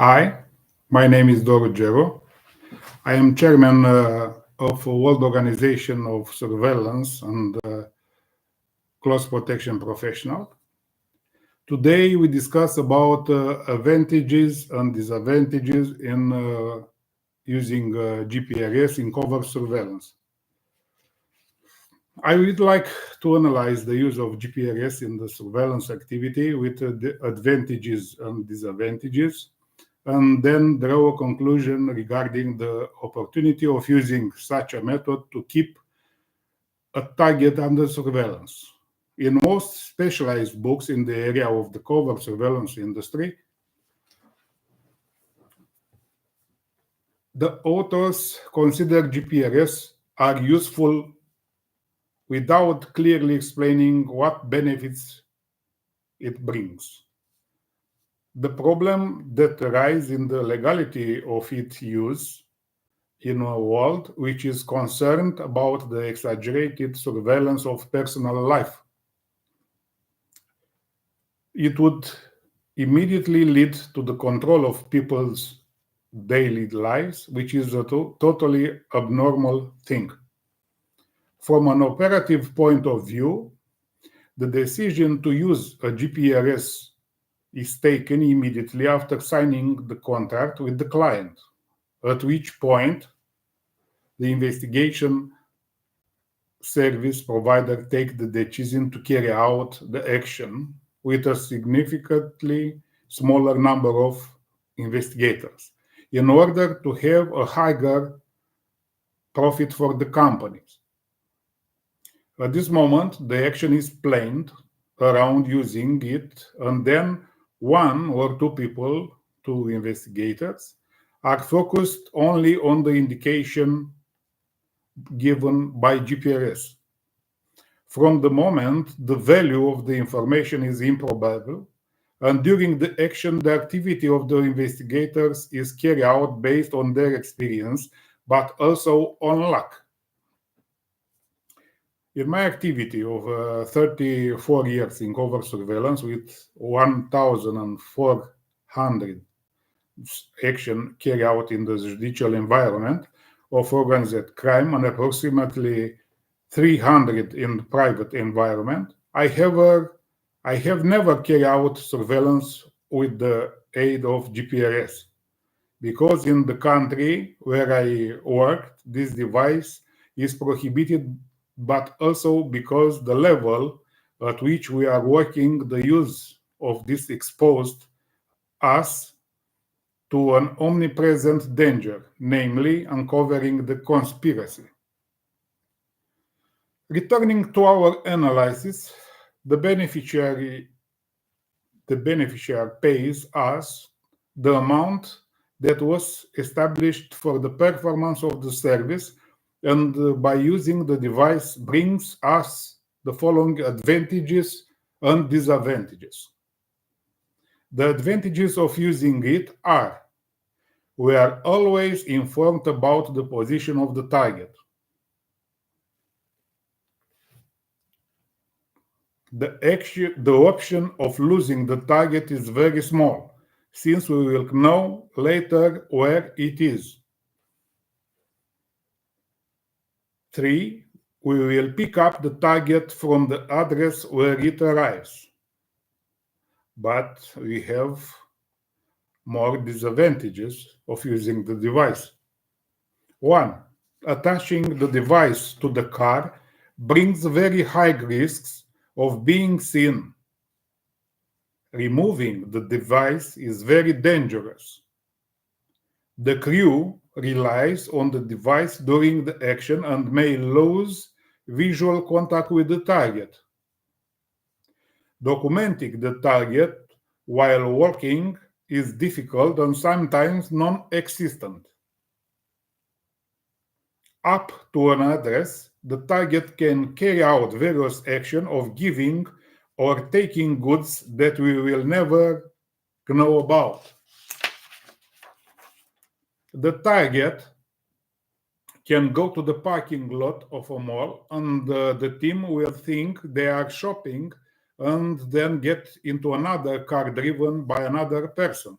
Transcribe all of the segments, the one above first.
Hi, my name is Doro. I am chairman of World Organization of Surveillance and Close Protection Professional. Today we discuss about advantages and disadvantages in using GPRS in covert surveillance. I would like to analyze the use of GPRS in the surveillance activity with the advantages and disadvantages, and then draw a conclusion regarding the opportunity of using such a method to keep a target under surveillance. In most specialized books in the area of the covert surveillance industry, the authors consider GPRS are useful without clearly explaining what benefits it brings. The problem that arises in the legality of its use in a world which is concerned about the exaggerated surveillance of personal life. It would immediately lead to the control of people's daily lives, which is a totally abnormal thing. From an operative point of view, the decision to use a GPRS is taken immediately after signing the contract with the client, at which point the investigation service provider take the decision to carry out the action with a significantly smaller number of investigators in order to have a higher profit for the companies. At this moment, the action is planned around using it, and then one or two people, two investigators, are focused only on the indication given by GPRS. From the moment the value of the information is improbable, and during the action, the activity of the investigators is carried out based on their experience, but also on luck. In my activity of 34 years in covert surveillance with 1,400 action carried out in the judicial environment of organized crime and approximately 300 in the private environment, I have never carried out surveillance with the aid of GPRS because in the country where I worked, this device is prohibited, but also because the level at which we are working, the use of this exposed us to an omnipresent danger, namely uncovering the conspiracy. Returning to our analysis, the beneficiary pays us the amount that was established for the performance of the service, and by using the device brings us the following advantages and disadvantages. The advantages of using it are: we are always informed about the position of the target. The option of losing the target is very small, since we will know later where it is. 3. We will pick up the target from the address where it arrives. But we have more disadvantages of using the device. 1. Attaching the device to the car brings very high risks of being seen. Removing the device is very dangerous. The crew relies on the device during the action and may lose visual contact with the target. Documenting the target while working is difficult and sometimes non-existent. Up to an address, the target can carry out various actions of giving or taking goods that we will never know about. The target can go to the parking lot of a mall and the team will think they are shopping and then get into another car driven by another person.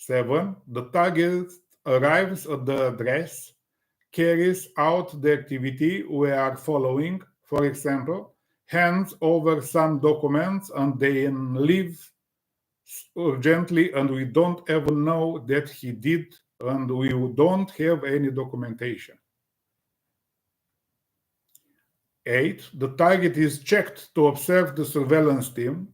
7. The target arrives at the address, carries out the activity we are following, for example, hands over some documents and then leaves urgently, and we don't even know that he did, and we don't have any documentation. 8. The target is checked to observe the surveillance team.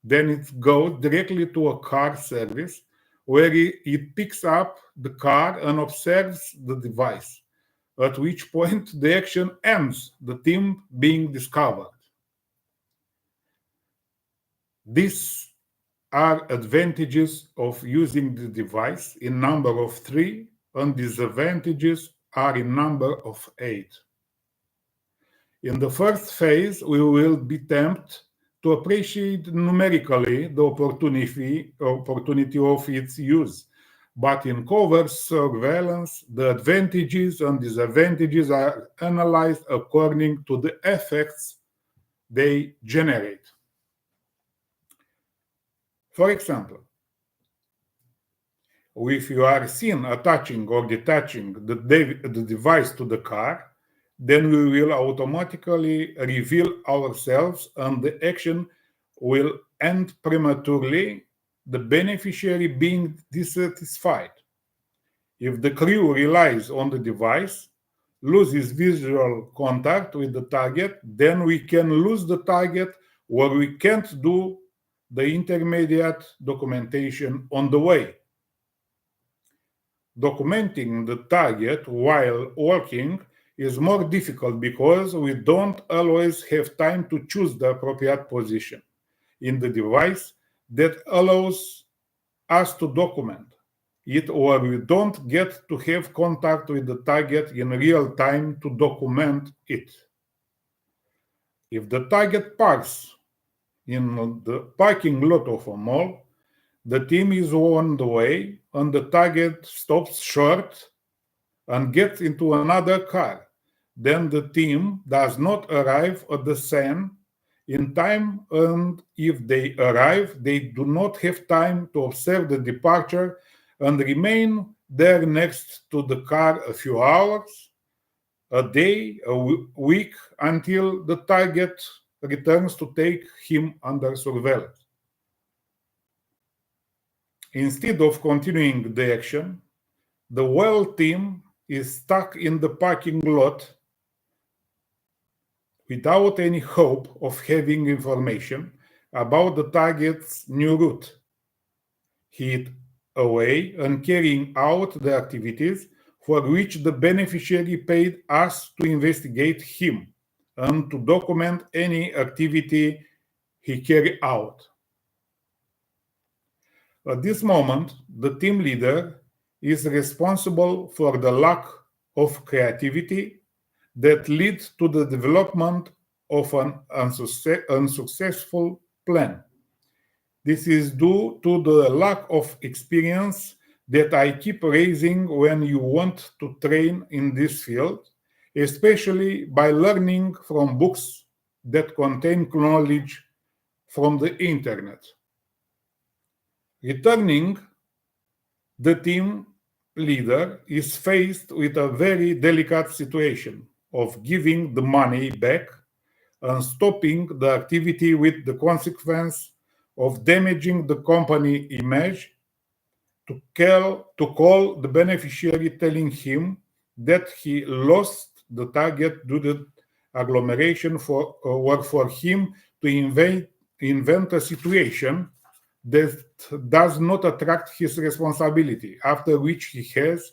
Then it goes directly to a car service where it picks up the car and observes the device, at which point the action ends, the team being discovered. These are advantages of using the device in number of 3, and disadvantages are in number of 8. In the first phase, we will be tempted to appreciate numerically the opportunity of its use. But in covert surveillance, the advantages and disadvantages are analyzed according to the effects they generate. For example, if you are seen attaching or detaching the device to the car, then we will automatically reveal ourselves and the action will end prematurely, the beneficiary being dissatisfied. If the crew relies on the device, loses visual contact with the target, then we can lose the target or we can't do the intermediate documentation on the way. Documenting the target while walking is more difficult because we don't always have time to choose the appropriate position in the device that allows us to document it, or we don't get to have contact with the target in real time to document it. If the target parks in the parking lot of a mall, the team is on the way and the target stops short and gets into another car. Then the team does not arrive at the scene in time, and if they arrive, they do not have time to observe the departure and remain there next to the car a few hours, a day, a week, until the target returns to take him under surveillance. Instead of continuing the action, the well team is stuck in the parking lot without any hope of having information about the target's new route. He away and carrying out the activities for which the beneficiary paid us to investigate him and to document any activity he carried out. At this moment, the team leader is responsible for the lack of creativity that leads to the development of an unsuccessful plan. This is due to the lack of experience that I keep raising when you want to train in this field, especially by learning from books that contain knowledge from the internet. Returning, the team leader is faced with a very delicate situation of giving the money back and stopping the activity with the consequence of damaging the company image, to call the beneficiary telling him that he lost the target due to agglomeration or for him to invent a situation that does not attract his responsibility, after which he has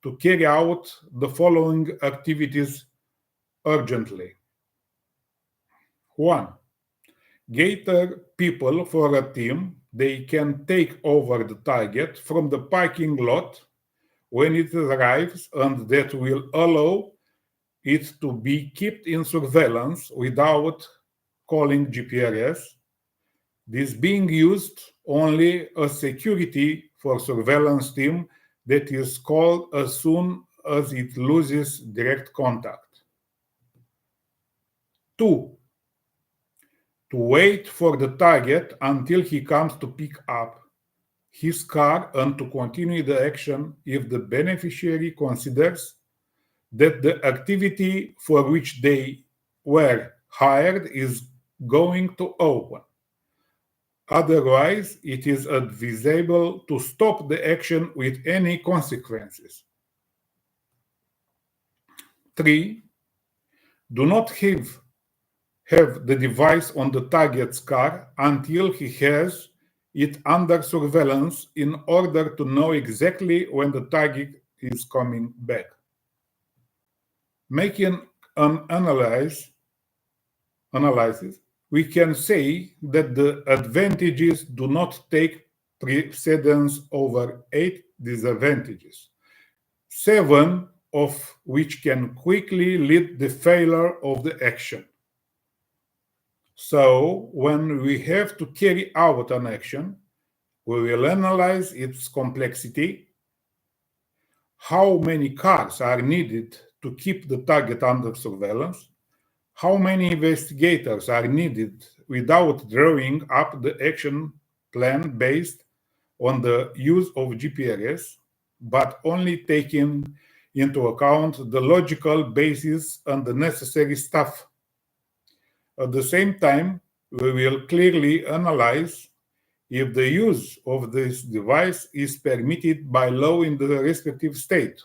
to carry out the following activities urgently. 1. Gather people for a team. They can take over the target from the parking lot when it arrives, and that will allow it to be kept in surveillance without calling GPRS. This being used only as security for surveillance team that is called as soon as it loses direct contact. 2. To wait for the target until he comes to pick up his car and to continue the action if the beneficiary considers that the activity for which they were hired is going to open. Otherwise, it is advisable to stop the action with any consequences. 3. Do not have the device on the target's car until he has it under surveillance in order to know exactly when the target is coming back. Making an analysis, we can say that the advantages do not take precedence over 8 disadvantages, 7 of which can quickly lead the failure of the action. So, when we have to carry out an action, we will analyze its complexity, how many cars are needed to keep the target under surveillance, how many investigators are needed without drawing up the action plan based on the use of GPRS, but only taking into account the logical basis and the necessary stuff. At the same time, we will clearly analyze if the use of this device is permitted by law in the respective state.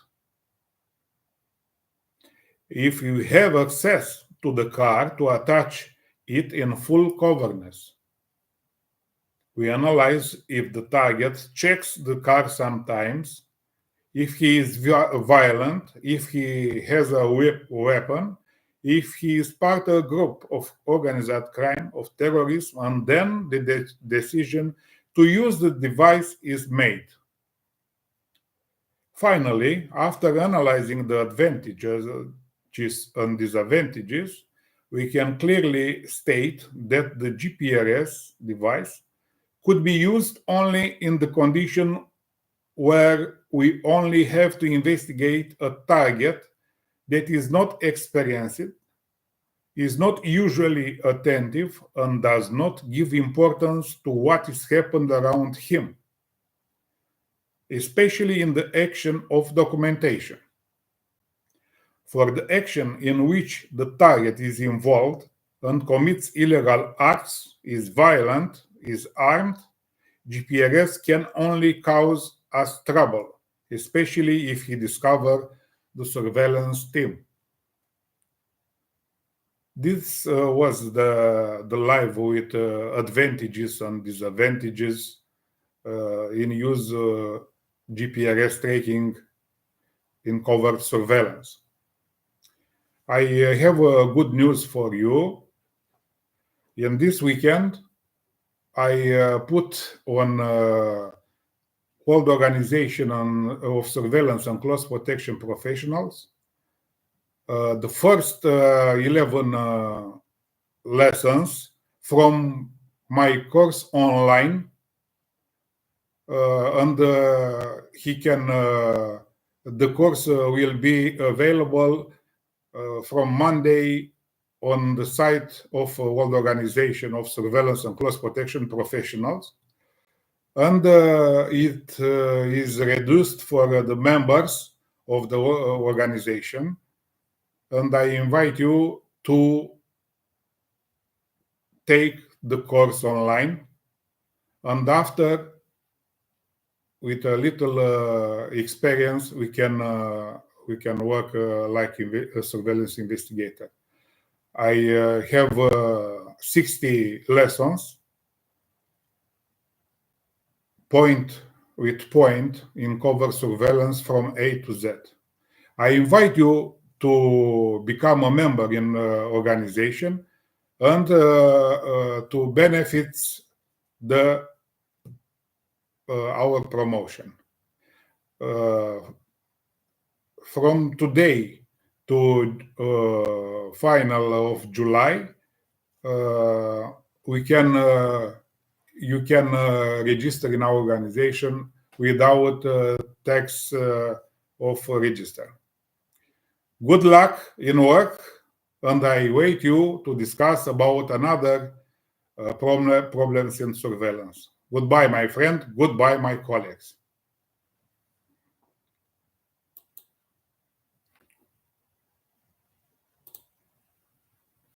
If you have access to the car to attach it in full coverness. We analyze if the target checks the car sometimes, if he is violent, if he has a weapon, if he is part of a group of organized crime, of terrorism, and then the decision to use the device is made. Finally, after analyzing the advantages and disadvantages, we can clearly state that the GPRS device could be used only in the condition where we only have to investigate a target that is not experienced, is not usually attentive, and does not give importance to what is happened around him, especially in the action of documentation. For the action in which the target is involved and commits illegal acts, is violent, is armed, GPRS can only cause us trouble, especially if he discovers the surveillance team. This was the live with advantages and disadvantages in use GPRS tracking in covert surveillance. I have good news for you. In this weekend, I put on World Organization of Surveillance and Close Protection Professionals the first 11 lessons from my course online, and the course will be available from Monday on the site of World Organization of Surveillance and Close Protection Professionals, and it is reduced for the members of the organization. And I invite you to take the course online, and after, with a little experience, we can work like a surveillance investigator. I have 60 lessons, point with point, in covert surveillance from A to Z. I invite you to become a member in organization and to benefit our promotion. From today to final of July, you can register in our organization without tax of register. Good luck in work, and I wait you to discuss about another problems in surveillance. Goodbye, my friend. Goodbye, my colleagues.